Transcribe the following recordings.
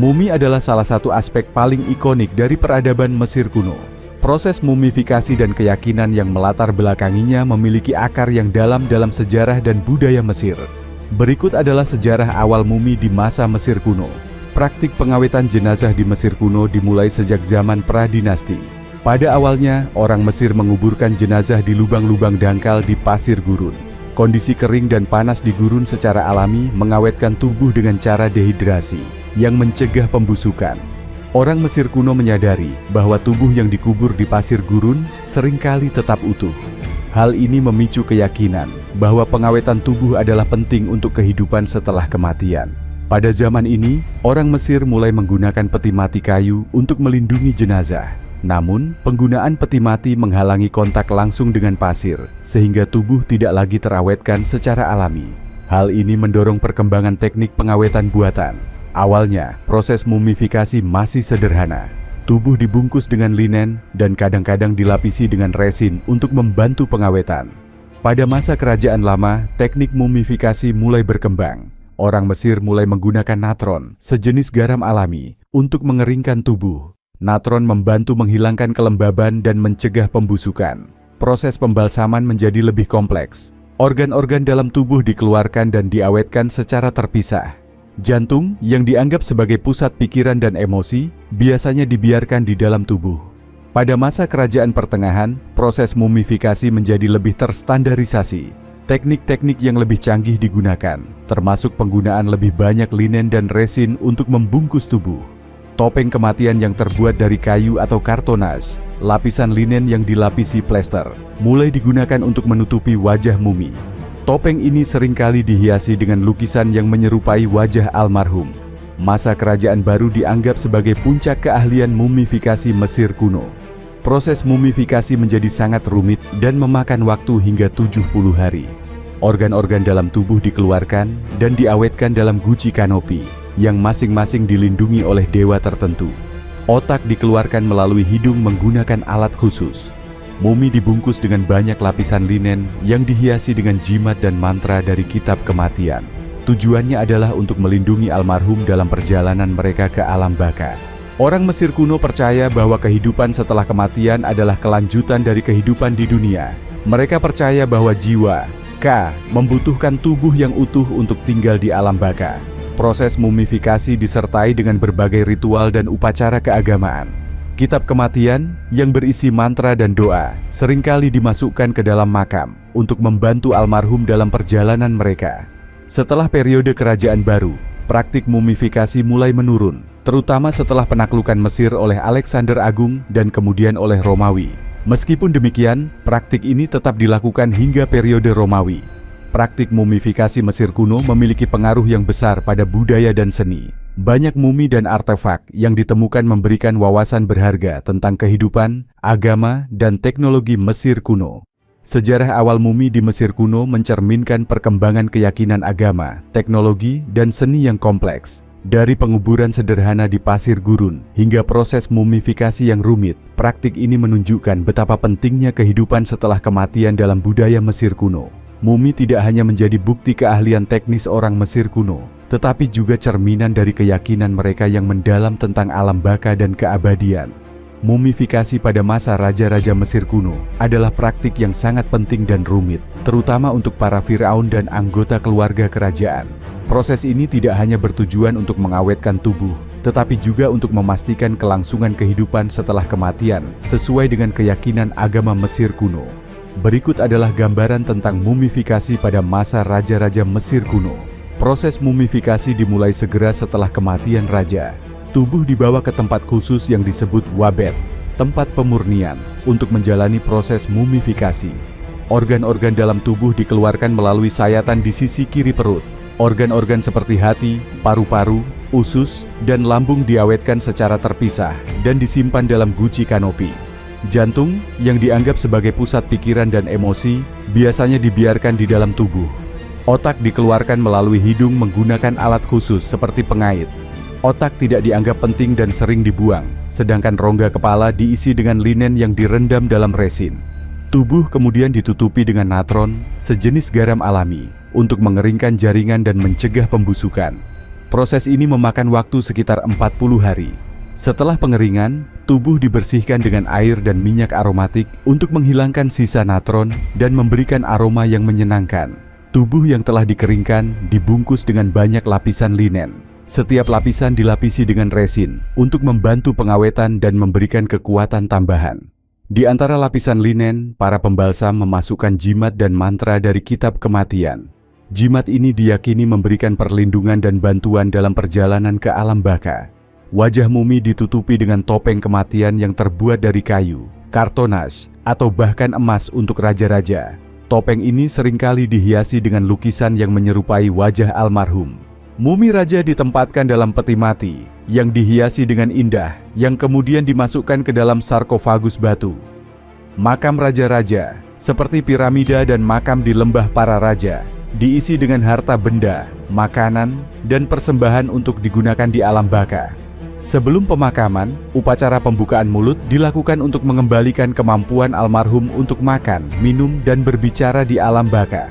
Mumi adalah salah satu aspek paling ikonik dari peradaban Mesir kuno. Proses mumifikasi dan keyakinan yang melatar belakanginya memiliki akar yang dalam sejarah dan budaya Mesir. Berikut adalah sejarah awal mumi di masa Mesir kuno. Praktik pengawetan jenazah di Mesir kuno dimulai sejak zaman pra-dinasti. Pada awalnya, orang Mesir menguburkan jenazah di lubang-lubang dangkal di pasir gurun. Kondisi kering dan panas di gurun secara alami mengawetkan tubuh dengan cara dehidrasi, yang mencegah pembusukan. Orang Mesir kuno menyadari bahwa tubuh yang dikubur di pasir gurun seringkali tetap utuh. Hal ini memicu keyakinan bahwa pengawetan tubuh adalah penting untuk kehidupan setelah kematian. Pada zaman ini, orang Mesir mulai menggunakan peti mati kayu untuk melindungi jenazah. Namun, penggunaan peti mati menghalangi kontak langsung dengan pasir, sehingga tubuh tidak lagi terawetkan secara alami. Hal ini mendorong perkembangan teknik pengawetan buatan. Awalnya, proses mumifikasi masih sederhana. Tubuh dibungkus dengan linen dan kadang-kadang dilapisi dengan resin untuk membantu pengawetan. Pada masa Kerajaan Lama, teknik mumifikasi mulai berkembang. Orang Mesir mulai menggunakan natron, sejenis garam alami, untuk mengeringkan tubuh. Natron membantu menghilangkan kelembaban dan mencegah pembusukan. Proses pembalsaman menjadi lebih kompleks. Organ-organ dalam tubuh dikeluarkan dan diawetkan secara terpisah. Jantung, yang dianggap sebagai pusat pikiran dan emosi, biasanya dibiarkan di dalam tubuh. Pada masa Kerajaan Pertengahan, proses mumifikasi menjadi lebih terstandarisasi. Teknik-teknik yang lebih canggih digunakan, termasuk penggunaan lebih banyak linen dan resin untuk membungkus tubuh. Topeng kematian yang terbuat dari kayu atau kartonas, lapisan linen yang dilapisi plester, mulai digunakan untuk menutupi wajah mumi. Topeng ini seringkali dihiasi dengan lukisan yang menyerupai wajah almarhum. Masa Kerajaan Baru dianggap sebagai puncak keahlian mumifikasi Mesir kuno. Proses mumifikasi menjadi sangat rumit dan memakan waktu hingga 70 hari. Organ-organ dalam tubuh dikeluarkan dan diawetkan dalam guci kanopi, yang masing-masing dilindungi oleh dewa tertentu. Otak dikeluarkan melalui hidung menggunakan alat khusus. Mumi dibungkus dengan banyak lapisan linen yang dihiasi dengan jimat dan mantra dari kitab kematian. Tujuannya adalah untuk melindungi almarhum dalam perjalanan mereka ke alam baka. Orang Mesir kuno percaya bahwa kehidupan setelah kematian adalah kelanjutan dari kehidupan di dunia. Mereka percaya bahwa jiwa, Ka, membutuhkan tubuh yang utuh untuk tinggal di alam baka. Proses mumifikasi disertai dengan berbagai ritual dan upacara keagamaan. Kitab kematian yang berisi mantra dan doa seringkali dimasukkan ke dalam makam untuk membantu almarhum dalam perjalanan mereka. Setelah periode Kerajaan Baru, praktik mumifikasi mulai menurun, terutama setelah penaklukan Mesir oleh Alexander Agung dan kemudian oleh Romawi. Meskipun demikian, praktik ini tetap dilakukan hingga periode Romawi. Praktik mumifikasi Mesir kuno memiliki pengaruh yang besar pada budaya dan seni. Banyak mumi dan artefak yang ditemukan memberikan wawasan berharga tentang kehidupan, agama, dan teknologi Mesir kuno. Sejarah awal mumi di Mesir kuno mencerminkan perkembangan keyakinan agama, teknologi, dan seni yang kompleks. Dari penguburan sederhana di pasir gurun hingga proses mumifikasi yang rumit, praktik ini menunjukkan betapa pentingnya kehidupan setelah kematian dalam budaya Mesir kuno. Mumi tidak hanya menjadi bukti keahlian teknis orang Mesir kuno, tetapi juga cerminan dari keyakinan mereka yang mendalam tentang alam baka dan keabadian. Mumifikasi pada masa raja-raja Mesir kuno adalah praktik yang sangat penting dan rumit, terutama untuk para Firaun dan anggota keluarga kerajaan. Proses ini tidak hanya bertujuan untuk mengawetkan tubuh, tetapi juga untuk memastikan kelangsungan kehidupan setelah kematian sesuai dengan keyakinan agama Mesir kuno. Berikut adalah gambaran tentang mumifikasi pada masa raja-raja Mesir kuno. Proses mumifikasi dimulai segera setelah kematian raja. Tubuh dibawa ke tempat khusus yang disebut wabet, tempat pemurnian, untuk menjalani proses mumifikasi. Organ-organ dalam tubuh dikeluarkan melalui sayatan di sisi kiri perut. Organ-organ seperti hati, paru-paru, usus, dan lambung diawetkan secara terpisah dan disimpan dalam guci kanopi. Jantung, yang dianggap sebagai pusat pikiran dan emosi, biasanya dibiarkan di dalam tubuh. Otak dikeluarkan melalui hidung menggunakan alat khusus seperti pengait. Otak tidak dianggap penting dan sering dibuang, sedangkan rongga kepala diisi dengan linen yang direndam dalam resin. Tubuh kemudian ditutupi dengan natron, sejenis garam alami, untuk mengeringkan jaringan dan mencegah pembusukan. Proses ini memakan waktu sekitar 40 hari. Setelah pengeringan, tubuh dibersihkan dengan air dan minyak aromatik untuk menghilangkan sisa natron dan memberikan aroma yang menyenangkan. Tubuh yang telah dikeringkan dibungkus dengan banyak lapisan linen. Setiap lapisan dilapisi dengan resin untuk membantu pengawetan dan memberikan kekuatan tambahan. Di antara lapisan linen, para pembalsam memasukkan jimat dan mantra dari kitab kematian. Jimat ini diyakini memberikan perlindungan dan bantuan dalam perjalanan ke alam baka. Wajah mumi ditutupi dengan topeng kematian yang terbuat dari kayu, kartonas, atau bahkan emas untuk raja-raja. Topeng ini seringkali dihiasi dengan lukisan yang menyerupai wajah almarhum. Mumi raja ditempatkan dalam peti mati yang dihiasi dengan indah, yang kemudian dimasukkan ke dalam sarkofagus batu. Makam raja-raja, seperti piramida dan makam di lembah para raja, diisi dengan harta benda, makanan, dan persembahan untuk digunakan di alam baka. Sebelum pemakaman, upacara pembukaan mulut dilakukan untuk mengembalikan kemampuan almarhum untuk makan, minum, dan berbicara di alam baka.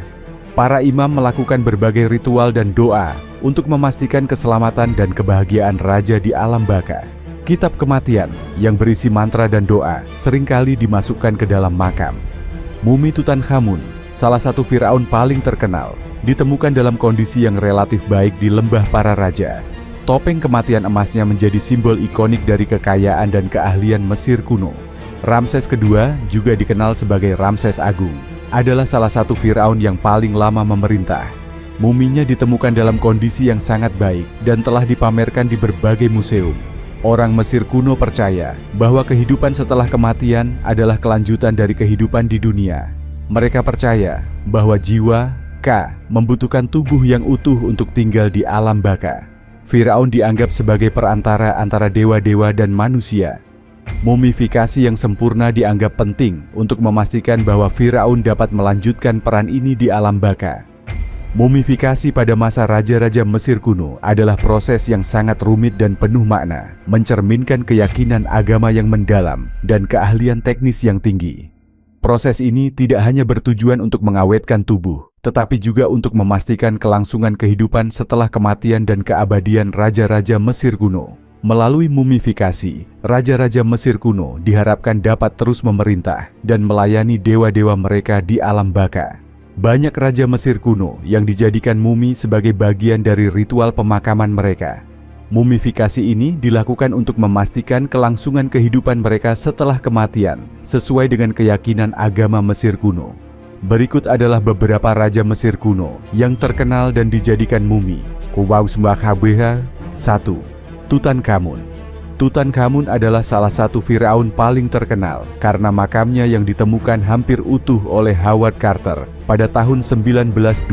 Para imam melakukan berbagai ritual dan doa untuk memastikan keselamatan dan kebahagiaan raja di alam baka. Kitab kematian yang berisi mantra dan doa seringkali dimasukkan ke dalam makam. Mumi Tutankhamun, salah satu Firaun paling terkenal, ditemukan dalam kondisi yang relatif baik di lembah para raja. Topeng kematian emasnya menjadi simbol ikonik dari kekayaan dan keahlian Mesir kuno. Ramses II, juga dikenal sebagai Ramses Agung, adalah salah satu Firaun yang paling lama memerintah. Muminya ditemukan dalam kondisi yang sangat baik dan telah dipamerkan di berbagai museum. Orang Mesir kuno percaya bahwa kehidupan setelah kematian adalah kelanjutan dari kehidupan di dunia. Mereka percaya bahwa jiwa, Ka, membutuhkan tubuh yang utuh untuk tinggal di alam baka. Firaun dianggap sebagai perantara antara dewa-dewa dan manusia. Mumifikasi yang sempurna dianggap penting untuk memastikan bahwa Firaun dapat melanjutkan peran ini di alam baka. Mumifikasi pada masa raja-raja Mesir kuno adalah proses yang sangat rumit dan penuh makna, mencerminkan keyakinan agama yang mendalam dan keahlian teknis yang tinggi. Proses ini tidak hanya bertujuan untuk mengawetkan tubuh, tetapi juga untuk memastikan kelangsungan kehidupan setelah kematian dan keabadian raja-raja Mesir kuno. Melalui mumifikasi, raja-raja Mesir kuno diharapkan dapat terus memerintah dan melayani dewa-dewa mereka di alam baka. Banyak raja Mesir kuno yang dijadikan mumi sebagai bagian dari ritual pemakaman mereka. Mumifikasi ini dilakukan untuk memastikan kelangsungan kehidupan mereka setelah kematian, sesuai dengan keyakinan agama Mesir kuno. Berikut adalah beberapa raja Mesir kuno yang terkenal dan dijadikan mumi. 1. Tutankhamun. Tutankhamun adalah salah satu Firaun paling terkenal karena makamnya yang ditemukan hampir utuh oleh Howard Carter pada tahun 1922.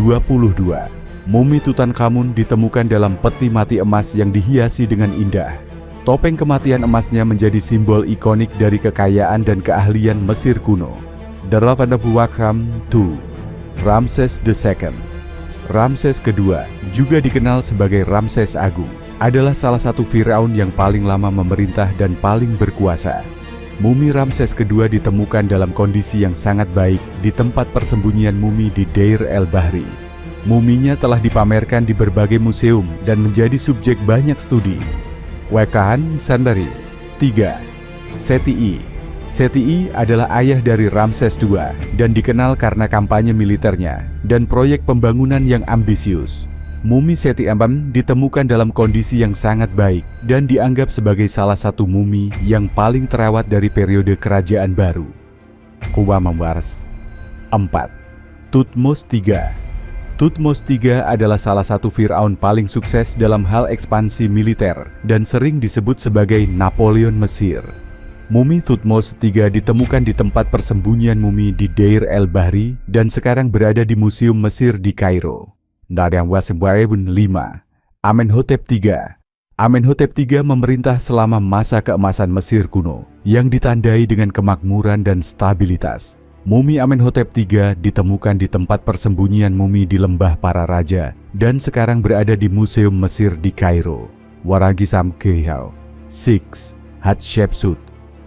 Mumi Tutankhamun ditemukan dalam peti mati emas yang dihiasi dengan indah. Topeng kematian emasnya menjadi simbol ikonik dari kekayaan dan keahlian Mesir kuno. II. Ramses II. Ramses II, juga dikenal sebagai Ramses Agung, adalah salah satu Firaun yang paling lama memerintah dan paling berkuasa. Mumi Ramses II ditemukan dalam kondisi yang sangat baik di tempat persembunyian mumi di Deir el-Bahri. Muminya telah dipamerkan di berbagai museum dan menjadi subjek banyak studi. Wekahan Sandari. 3. Seti. Seti adalah ayah dari Ramses II dan dikenal karena kampanye militernya dan proyek pembangunan yang ambisius. Mumi Seti Empam ditemukan dalam kondisi yang sangat baik dan dianggap sebagai salah satu mumi yang paling terawat dari periode kerajaan baru. Kuwamawars. 4. Thutmose III. Thutmose III adalah salah satu Firaun paling sukses dalam hal ekspansi militer dan sering disebut sebagai Napoleon Mesir. Mumi Thutmose III ditemukan di tempat persembunyian mumi di Deir el-Bahri dan sekarang berada di Museum Mesir di Kairo. 5. Amenhotep III. Amenhotep III memerintah selama masa keemasan Mesir kuno yang ditandai dengan kemakmuran dan stabilitas. Mumi Amenhotep III ditemukan di tempat persembunyian mumi di lembah para raja dan sekarang berada di Museum Mesir di Kairo. Waragisam Kehau. 6. Hatshepsut.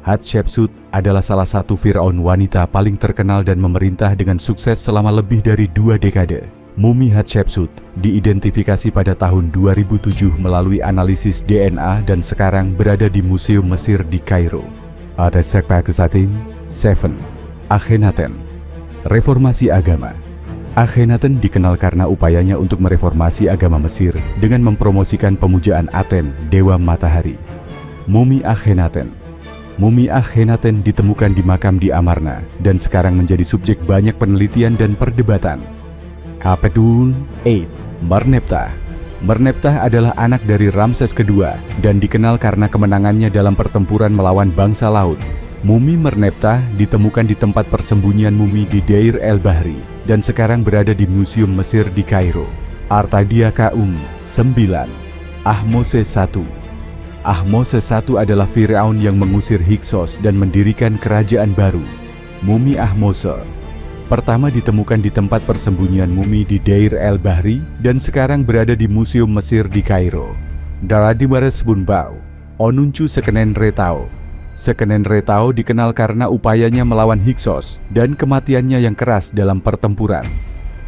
Hatshepsut adalah salah satu Firaun wanita paling terkenal dan memerintah dengan sukses selama lebih dari 2 dekade. Mumi Hatshepsut diidentifikasi pada tahun 2007 melalui analisis DNA dan sekarang berada di Museum Mesir di Kairo. Ada Sekpaksatin 7. Akhenaten. Reformasi agama. Akhenaten dikenal karena upayanya untuk mereformasi agama Mesir dengan mempromosikan pemujaan Aten, dewa matahari. Mumi Akhenaten. Mumi Akhenaten ditemukan di makam di Amarna dan sekarang menjadi subjek banyak penelitian dan perdebatan. Kapetul 8. Merneptah. Merneptah adalah anak dari Ramses II dan dikenal karena kemenangannya dalam pertempuran melawan bangsa laut. Mumi Merneptah ditemukan di tempat persembunyian mumi di Deir el-Bahri dan sekarang berada di Museum Mesir di Kairo. Artadia Kaum 9. Ahmose I. Ahmose I adalah Firaun yang mengusir Hyksos dan mendirikan kerajaan baru. Mumi Ahmose pertama ditemukan di tempat persembunyian mumi di Deir el-Bahri dan sekarang berada di Museum Mesir di Kairo. Daradimares Bunbau. Onuncu Sekenen Retao. Sekenen Retao dikenal karena upayanya melawan Hyksos dan kematiannya yang keras dalam pertempuran.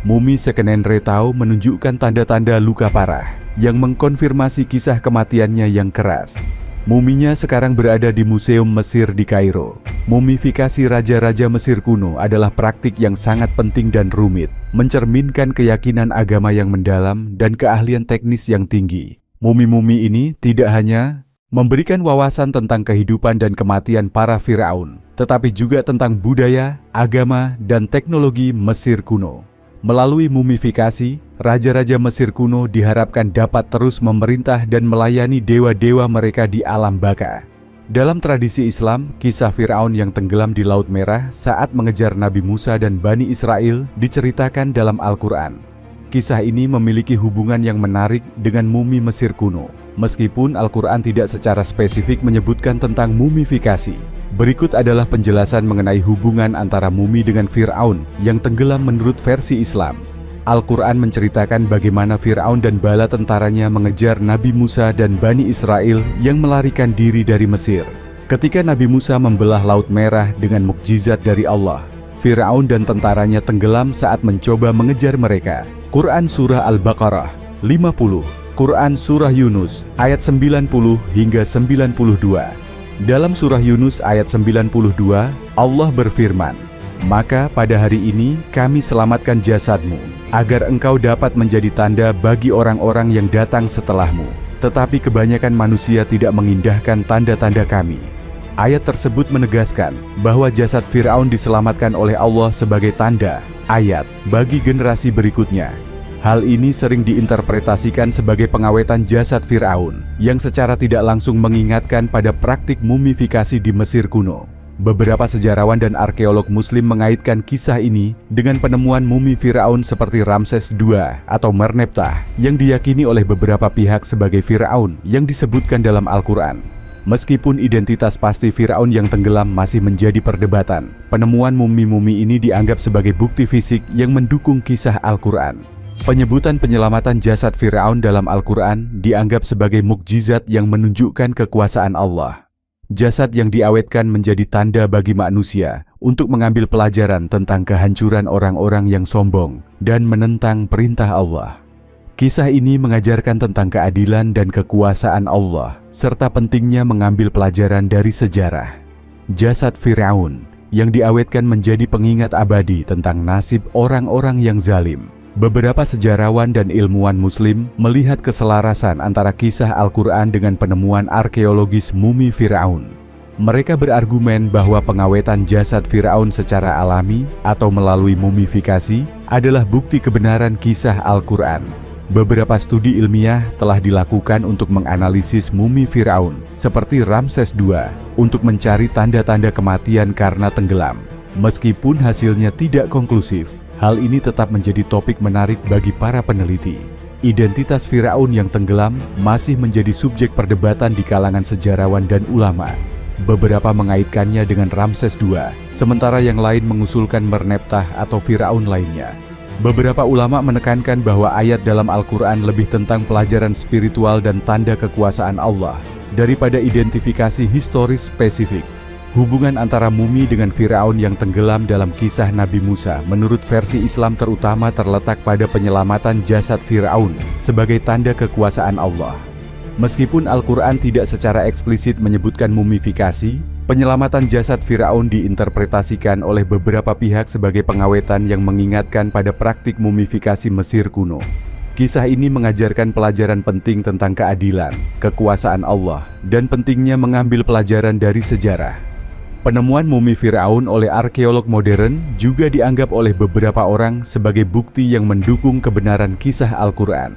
Mumi Sekenen Retao menunjukkan tanda-tanda luka parah yang mengkonfirmasi kisah kematiannya yang keras. Muminya sekarang berada di Museum Mesir di Kairo. Mumifikasi raja-raja Mesir kuno adalah praktik yang sangat penting dan rumit, mencerminkan keyakinan agama yang mendalam dan keahlian teknis yang tinggi. Mumi-mumi ini tidak hanya memberikan wawasan tentang kehidupan dan kematian para Firaun, tetapi juga tentang budaya, agama, dan teknologi Mesir kuno. Melalui mumifikasi, raja-raja Mesir kuno diharapkan dapat terus memerintah dan melayani dewa-dewa mereka di alam baka. Dalam tradisi Islam, kisah Firaun yang tenggelam di Laut Merah saat mengejar Nabi Musa dan Bani Israel diceritakan dalam Al-Quran. Kisah ini memiliki hubungan yang menarik dengan mumi Mesir kuno, meskipun Al-Quran tidak secara spesifik menyebutkan tentang mumifikasi. Berikut adalah penjelasan mengenai hubungan antara mumi dengan Firaun yang tenggelam menurut versi Islam. Al-Quran menceritakan bagaimana Firaun dan bala tentaranya mengejar Nabi Musa dan Bani Israel yang melarikan diri dari Mesir. Ketika Nabi Musa membelah Laut Merah dengan mukjizat dari Allah, Firaun dan tentaranya tenggelam saat mencoba mengejar mereka. Quran Surah Al-Baqarah 50, Quran Surah Yunus ayat 90 hingga 92. Dalam surah Yunus ayat 92, Allah berfirman, "Maka pada hari ini kami selamatkan jasadmu, agar engkau dapat menjadi tanda bagi orang-orang yang datang setelahmu. Tetapi kebanyakan manusia tidak mengindahkan tanda-tanda kami." Ayat tersebut menegaskan bahwa jasad Firaun diselamatkan oleh Allah sebagai tanda, ayat, bagi generasi berikutnya. Hal ini sering diinterpretasikan sebagai pengawetan jasad Firaun, yang secara tidak langsung mengingatkan pada praktik mumifikasi di Mesir kuno. Beberapa sejarawan dan arkeolog Muslim mengaitkan kisah ini dengan penemuan mumi Firaun seperti Ramses II atau Merneptah, yang diyakini oleh beberapa pihak sebagai Firaun yang disebutkan dalam Al-Quran. Meskipun identitas pasti Firaun yang tenggelam masih menjadi perdebatan, penemuan mumi-mumi ini dianggap sebagai bukti fisik yang mendukung kisah Al-Quran. Penyebutan penyelamatan jasad Firaun dalam Al-Quran dianggap sebagai mukjizat yang menunjukkan kekuasaan Allah. Jasad yang diawetkan menjadi tanda bagi manusia untuk mengambil pelajaran tentang kehancuran orang-orang yang sombong dan menentang perintah Allah. Kisah ini mengajarkan tentang keadilan dan kekuasaan Allah, serta pentingnya mengambil pelajaran dari sejarah. Jasad Firaun yang diawetkan menjadi pengingat abadi tentang nasib orang-orang yang zalim. Beberapa sejarawan dan ilmuwan Muslim melihat keselarasan antara kisah Al-Quran dengan penemuan arkeologis mumi Firaun. Mereka berargumen bahwa pengawetan jasad Firaun secara alami atau melalui mumifikasi adalah bukti kebenaran kisah Al-Quran. Beberapa studi ilmiah telah dilakukan untuk menganalisis mumi Firaun seperti Ramses II untuk mencari tanda-tanda kematian karena tenggelam. Meskipun hasilnya tidak konklusif, hal ini tetap menjadi topik menarik bagi para peneliti. Identitas Firaun yang tenggelam masih menjadi subjek perdebatan di kalangan sejarawan dan ulama. Beberapa mengaitkannya dengan Ramses II, sementara yang lain mengusulkan Merneptah atau Firaun lainnya. Beberapa ulama menekankan bahwa ayat dalam Al-Quran lebih tentang pelajaran spiritual dan tanda kekuasaan Allah daripada identifikasi historis spesifik. Hubungan antara mumi dengan Firaun yang tenggelam dalam kisah Nabi Musa menurut versi Islam terutama terletak pada penyelamatan jasad Firaun sebagai tanda kekuasaan Allah. Meskipun Al-Quran tidak secara eksplisit menyebutkan mumifikasi, penyelamatan jasad Firaun diinterpretasikan oleh beberapa pihak sebagai pengawetan yang mengingatkan pada praktik mumifikasi Mesir kuno. Kisah ini mengajarkan pelajaran penting tentang keadilan, kekuasaan Allah, dan pentingnya mengambil pelajaran dari sejarah. Penemuan mumi Firaun oleh arkeolog modern juga dianggap oleh beberapa orang sebagai bukti yang mendukung kebenaran kisah Al-Quran.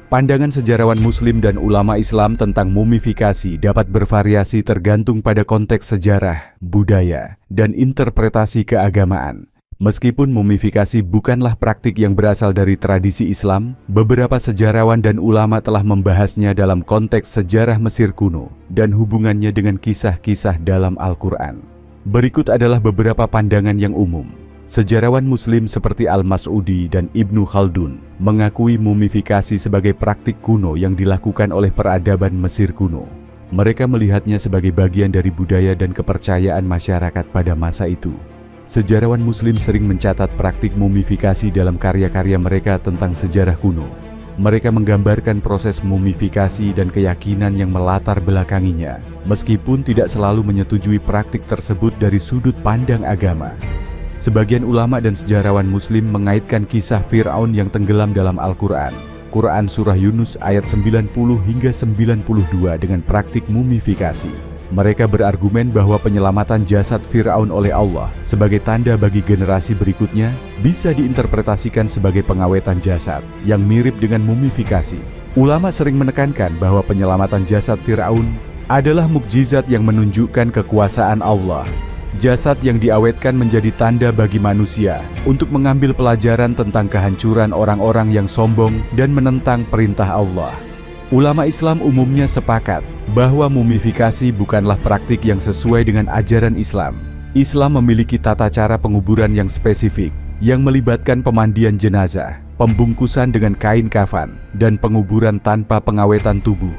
Pandangan sejarawan Muslim dan ulama Islam tentang mumifikasi dapat bervariasi tergantung pada konteks sejarah, budaya, dan interpretasi keagamaan. Meskipun mumifikasi bukanlah praktik yang berasal dari tradisi Islam, beberapa sejarawan dan ulama telah membahasnya dalam konteks sejarah Mesir kuno dan hubungannya dengan kisah-kisah dalam Al-Quran. Berikut adalah beberapa pandangan yang umum. Sejarawan Muslim seperti Al-Mas'udi dan Ibnu Khaldun mengakui mumifikasi sebagai praktik kuno yang dilakukan oleh peradaban Mesir kuno. Mereka melihatnya sebagai bagian dari budaya dan kepercayaan masyarakat pada masa itu. Sejarawan Muslim sering mencatat praktik mumifikasi dalam karya-karya mereka tentang sejarah kuno. Mereka menggambarkan proses mumifikasi dan keyakinan yang melatar belakanginya, meskipun tidak selalu menyetujui praktik tersebut dari sudut pandang agama. Sebagian ulama dan sejarawan Muslim mengaitkan kisah Fir'aun yang tenggelam dalam Al-Quran, Quran Surah Yunus ayat 90 hingga 92 dengan praktik mumifikasi. Mereka berargumen bahwa penyelamatan jasad Firaun oleh Allah sebagai tanda bagi generasi berikutnya bisa diinterpretasikan sebagai pengawetan jasad yang mirip dengan mumifikasi. Ulama sering menekankan bahwa penyelamatan jasad Firaun adalah mukjizat yang menunjukkan kekuasaan Allah. Jasad yang diawetkan menjadi tanda bagi manusia untuk mengambil pelajaran tentang kehancuran orang-orang yang sombong dan menentang perintah Allah. Ulama Islam umumnya sepakat bahwa mumifikasi bukanlah praktik yang sesuai dengan ajaran Islam. Islam memiliki tata cara penguburan yang spesifik, yang melibatkan pemandian jenazah, pembungkusan dengan kain kafan, dan penguburan tanpa pengawetan tubuh.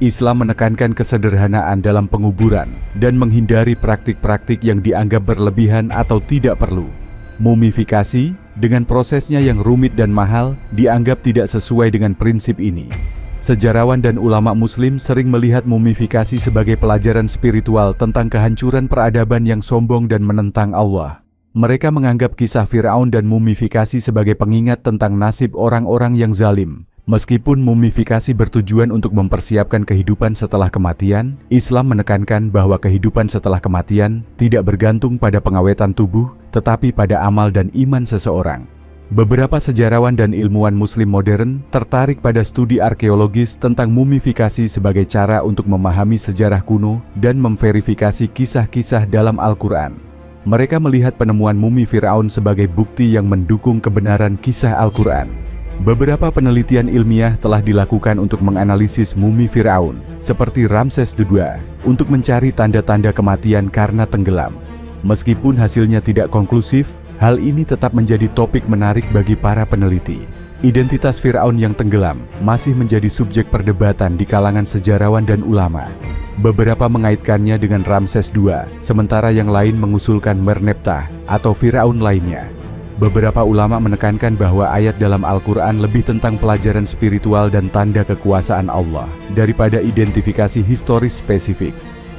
Islam menekankan kesederhanaan dalam penguburan dan menghindari praktik-praktik yang dianggap berlebihan atau tidak perlu. Mumifikasi, dengan prosesnya yang rumit dan mahal, dianggap tidak sesuai dengan prinsip ini. Sejarawan dan ulama Muslim sering melihat mumifikasi sebagai pelajaran spiritual tentang kehancuran peradaban yang sombong dan menentang Allah. Mereka menganggap kisah Fir'aun dan mumifikasi sebagai pengingat tentang nasib orang-orang yang zalim. Meskipun mumifikasi bertujuan untuk mempersiapkan kehidupan setelah kematian, Islam menekankan bahwa kehidupan setelah kematian tidak bergantung pada pengawetan tubuh, tetapi pada amal dan iman seseorang. Beberapa sejarawan dan ilmuwan Muslim modern tertarik pada studi arkeologis tentang mumifikasi sebagai cara untuk memahami sejarah kuno dan memverifikasi kisah-kisah dalam Al-Quran. Mereka melihat penemuan mumi Fir'aun sebagai bukti yang mendukung kebenaran kisah Al-Quran. Beberapa penelitian ilmiah telah dilakukan untuk menganalisis mumi Fir'aun, seperti Ramses II, untuk mencari tanda-tanda kematian karena tenggelam. Meskipun hasilnya tidak konklusif, hal ini tetap menjadi topik menarik bagi para peneliti. Identitas Fir'aun yang tenggelam masih menjadi subjek perdebatan di kalangan sejarawan dan ulama. Beberapa mengaitkannya dengan Ramses II, sementara yang lain mengusulkan Merneptah atau Fir'aun lainnya. Beberapa ulama menekankan bahwa ayat dalam Al-Quran lebih tentang pelajaran spiritual dan tanda kekuasaan Allah daripada identifikasi historis spesifik.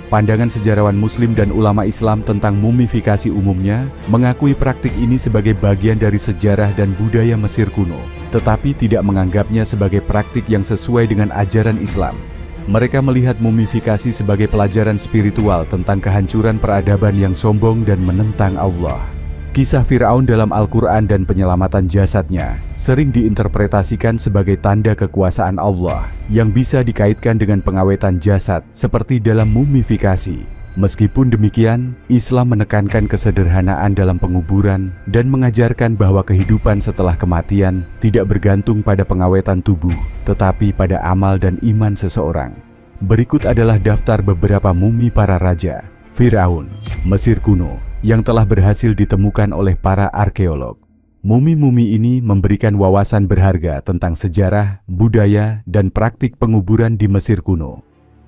Pandangan sejarawan Muslim dan ulama Islam tentang mumifikasi umumnya mengakui praktik ini sebagai bagian dari sejarah dan budaya Mesir kuno, tetapi tidak menganggapnya sebagai praktik yang sesuai dengan ajaran Islam. Mereka melihat mumifikasi sebagai pelajaran spiritual tentang kehancuran peradaban yang sombong dan menentang Allah. Kisah Fir'aun dalam Al-Quran dan penyelamatan jasadnya sering diinterpretasikan sebagai tanda kekuasaan Allah yang bisa dikaitkan dengan pengawetan jasad seperti dalam mumifikasi. Meskipun demikian, Islam menekankan kesederhanaan dalam penguburan dan mengajarkan bahwa kehidupan setelah kematian tidak bergantung pada pengawetan tubuh, tetapi pada amal dan iman seseorang. Berikut adalah daftar beberapa mumi para raja Fir'aun, Mesir kuno, yang telah berhasil ditemukan oleh para arkeolog. Mumi-mumi ini memberikan wawasan berharga tentang sejarah, budaya, dan praktik penguburan di Mesir kuno.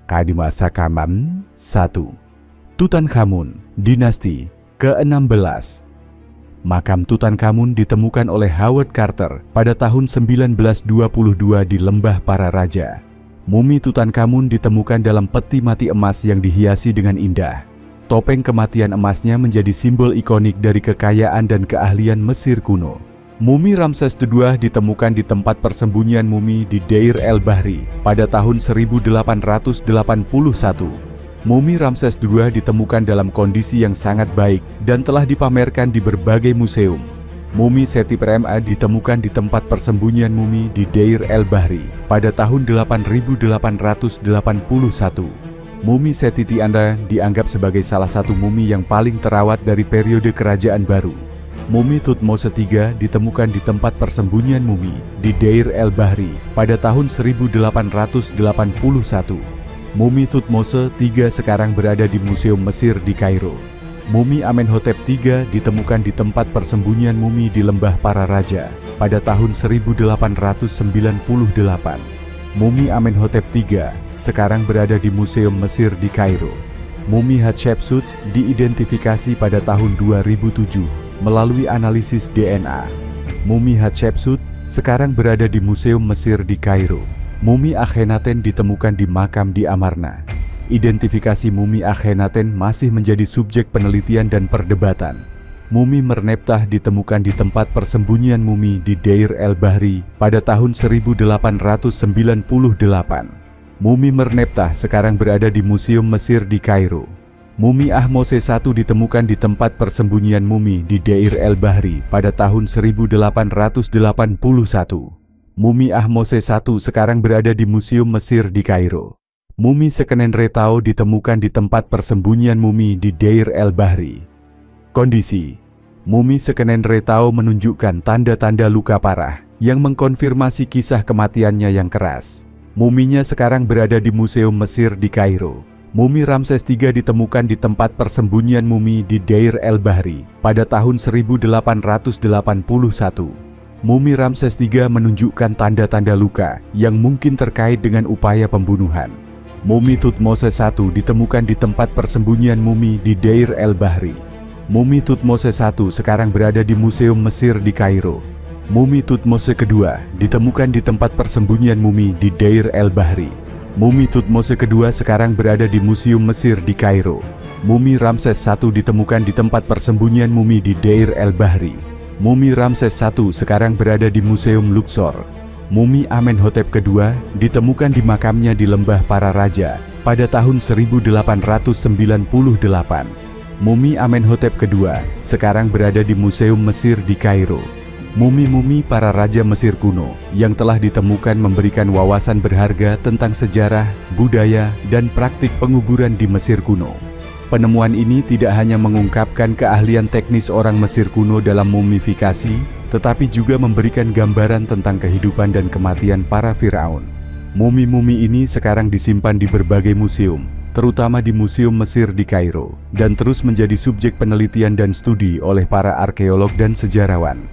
Kadima Sakamam 1. Tutankhamun, dinasti ke-16. Makam Tutankhamun ditemukan oleh Howard Carter pada tahun 1922 di Lembah Para Raja. Mumi Tutankhamun ditemukan dalam peti mati emas yang dihiasi dengan indah. Topeng kematian emasnya menjadi simbol ikonik dari kekayaan dan keahlian Mesir kuno. Mumi Ramses II ditemukan di tempat persembunyian mumi di Deir el-Bahri pada tahun 1881. Mumi Ramses II ditemukan dalam kondisi yang sangat baik dan telah dipamerkan di berbagai museum. Mumi Seti Prema ditemukan di tempat persembunyian mumi di Deir el-Bahri pada tahun 8881. Mumi Seti Tianda dianggap sebagai salah satu mumi yang paling terawat dari periode Kerajaan Baru. Mumi Thutmose III ditemukan di tempat persembunyian mumi di Deir el-Bahri pada tahun 1881. Mumi Thutmose III sekarang berada di Museum Mesir di Kairo. Mumi Amenhotep III ditemukan di tempat persembunyian mumi di Lembah Para Raja pada tahun 1898. Mumi Amenhotep III sekarang berada di Museum Mesir di Kairo. Mumi Hatshepsut diidentifikasi pada tahun 2007 melalui analisis DNA. Mumi Hatshepsut sekarang berada di Museum Mesir di Kairo. Mumi Akhenaten ditemukan di makam di Amarna. Identifikasi mumi Akhenaten masih menjadi subjek penelitian dan perdebatan. Mumi Merneptah ditemukan di tempat persembunyian mumi di Deir el-Bahri pada tahun 1898. Mumi Merneptah sekarang berada di Museum Mesir di Kairo. Mumi Ahmose I ditemukan di tempat persembunyian mumi di Deir el-Bahri pada tahun 1881. Mumi Ahmose I sekarang berada di Museum Mesir di Kairo. Mumi Sekenenretau ditemukan di tempat persembunyian mumi di Deir el-Bahri. Kondisi mumi Sekenenretau menunjukkan tanda-tanda luka parah yang mengkonfirmasi kisah kematiannya yang keras. Muminya sekarang berada di Museum Mesir di Kairo. Mumi Ramses III ditemukan di tempat persembunyian mumi di Deir el-Bahri pada tahun 1881. Mumi Ramses III menunjukkan tanda-tanda luka yang mungkin terkait dengan upaya pembunuhan. Mumi Thutmose I ditemukan di tempat persembunyian mumi di Deir el-Bahri. Mumi Thutmose I sekarang berada di Museum Mesir di Kairo. Mumi Thutmose II ditemukan di tempat persembunyian mumi di Deir el-Bahri. Mumi Thutmose II sekarang berada di Museum Mesir di Kairo. Mumi Ramses I ditemukan di tempat persembunyian mumi di Deir el-Bahri. Mumi Ramses I sekarang berada di Museum Luxor. Mumi Amenhotep II ditemukan di makamnya di Lembah Para Raja pada tahun 1898. Mumi Amenhotep II sekarang berada di Museum Mesir di Kairo. Mumi-mumi para raja Mesir kuno yang telah ditemukan memberikan wawasan berharga tentang sejarah, budaya, dan praktik penguburan di Mesir kuno. Penemuan ini tidak hanya mengungkapkan keahlian teknis orang Mesir kuno dalam mumifikasi, tetapi juga memberikan gambaran tentang kehidupan dan kematian para Firaun. Mumi-mumi ini sekarang disimpan di berbagai museum, terutama di Museum Mesir di Kairo, dan terus menjadi subjek penelitian dan studi oleh para arkeolog dan sejarawan.